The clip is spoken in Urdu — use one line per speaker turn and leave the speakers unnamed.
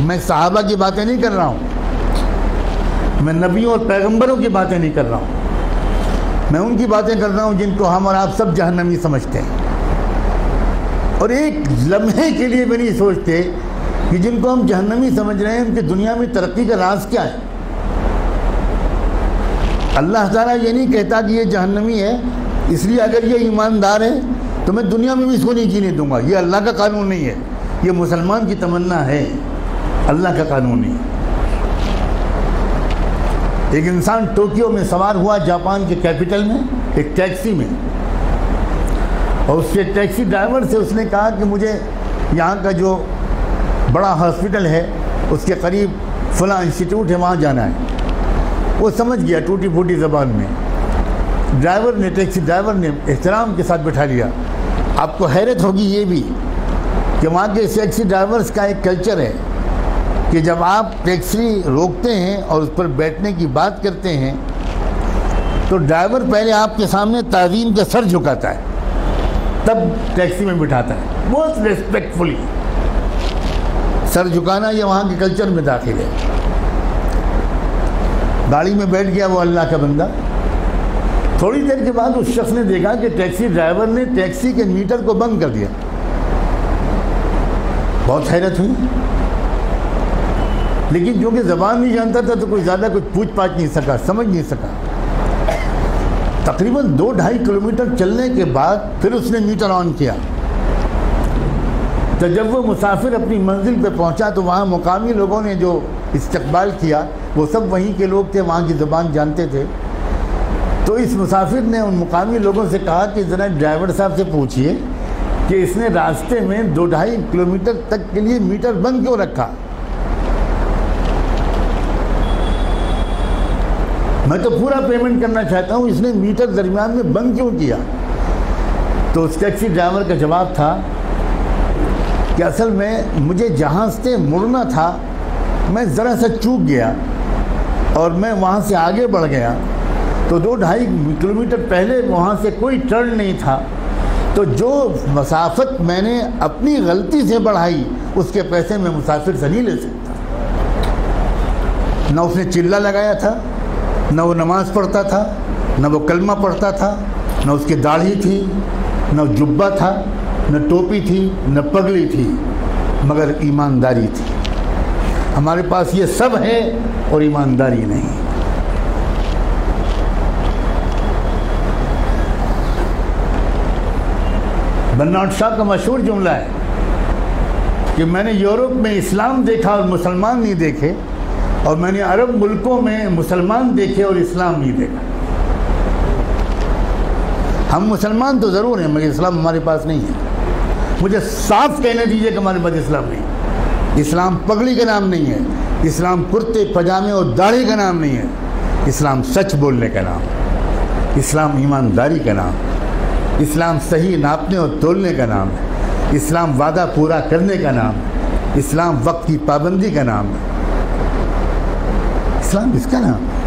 میں صحابہ کی باتیں نہیں کر رہا ہوں، میں نبیوں اور پیغمبروں کی باتیں نہیں کر رہا ہوں، میں ان کی باتیں کر رہا ہوں جن کو ہم اور آپ سب جہنمی سمجھتے ہیں، اور ایک لمحے کے لیے بھی نہیں سوچتے کہ جن کو ہم جہنمی سمجھ رہے ہیں ان کی دنیا میں ترقی کا راز کیا ہے۔ اللہ تعالیٰ یہ نہیں کہتا کہ یہ جہنمی ہے اس لیے اگر یہ ایماندار ہے تو میں دنیا میں بھی اس کو نہیں جینے دوں گا، یہ اللہ کا قانون نہیں ہے، یہ مسلمان کی تمنا ہے، اللہ کا قانون نہیں ہے۔ ایک انسان ٹوکیو میں سوار ہوا جاپان کے کیپٹل میں ایک ٹیکسی میں، اور اس کے ٹیکسی ڈرائیور سے اس نے کہا کہ مجھے یہاں کا جو بڑا ہاسپٹل ہے اس کے قریب فلاں انسٹیٹیوٹ ہے وہاں جانا ہے۔ وہ سمجھ گیا ٹوٹی پھوٹی زبان میں، ٹیکسی ڈرائیور نے احترام کے ساتھ بٹھا لیا۔ آپ کو حیرت ہوگی یہ بھی کہ وہاں کے ٹیکسی ڈرائیورز کا ایک کلچر ہے کہ جب آپ ٹیکسی روکتے ہیں اور اس پر بیٹھنے کی بات کرتے ہیں تو ڈرائیور پہلے آپ کے سامنے تعظیم کا سر جھکاتا ہے، تب ٹیکسی میں بٹھاتا ہے، بہت ریسپیکٹفلی۔ سر جھکانا یہ وہاں کے کلچر میں داخل ہے۔ گاڑی میں بیٹھ گیا وہ اللہ کا بندہ۔ تھوڑی دیر کے بعد اس شخص نے دیکھا کہ ٹیکسی ڈرائیور نے ٹیکسی کے میٹر کو بند کر دیا۔ بہت حیرت ہوئی، لیکن جو کہ زبان نہیں جانتا تھا تو کوئی زیادہ کچھ پوچھ پاچھ نہیں سکا، سمجھ نہیں سکا۔ تقریباً 2-2.5 کلومیٹر چلنے کے بعد پھر اس نے میٹر آن کیا۔ تو جب وہ مسافر اپنی منزل پہ پہنچا تو وہاں مقامی لوگوں نے جو استقبال کیا وہ سب وہیں کے لوگ تھے، وہاں کی زبان جانتے تھے۔ تو اس مسافر نے ان مقامی لوگوں سے کہا کہ ذرا ڈرائیور صاحب سے پوچھئے کہ اس نے راستے میں 2-2.5 کلومیٹر تک کے لیے میٹر بند کیوں رکھا؟ میں تو پورا پیمنٹ کرنا چاہتا ہوں، اس نے میٹر درمیان میں بند کیوں کیا؟ تو اس ٹیکسی ڈرائیور کا جواب تھا کہ اصل میں مجھے جہاں سے مڑنا تھا میں ذرا سا چوک گیا اور میں وہاں سے آگے بڑھ گیا، تو 2-2.5 کلومیٹر پہلے وہاں سے کوئی ٹرن نہیں تھا، تو جو مسافت میں نے اپنی غلطی سے بڑھائی اس کے پیسے میں مسافر سے نہیں لے سکتا۔ نہ اس نے چلہ لگایا تھا، نہ وہ نماز پڑھتا تھا، نہ وہ کلمہ پڑھتا تھا، نہ اس کی داڑھی تھی، نہ جبہ تھا، نہ ٹوپی تھی، نہ پگڑی تھی، مگر ایمانداری تھی۔ ہمارے پاس یہ سب ہے اور ایمانداری نہیں۔ برنارڈ شاہ کا مشہور جملہ ہے کہ میں نے یورپ میں اسلام دیکھا اور مسلمان نہیں دیکھے، اور میں نے عرب ملکوں میں مسلمان دیکھے اور اسلام نہیں دیکھا۔ ہم مسلمان تو ضرور ہیں مگر اسلام ہمارے پاس نہیں ہے۔ مجھے صاف کہنے دیجئے کہ ہمارے پاس اسلام نہیں ہے۔ اسلام پگڑی کا نام نہیں ہے، اسلام کرتے پجامے اور داڑھی کا نام نہیں ہے، اسلام سچ بولنے کا نام، اسلام ایمانداری کا نام، اسلام صحیح ناپنے اور تولنے کا نام ہے، اسلام وعدہ پورا کرنے کا نام ہے، اسلام وقت کی پابندی کا نام ہے، اسلام اس کا نام ہے۔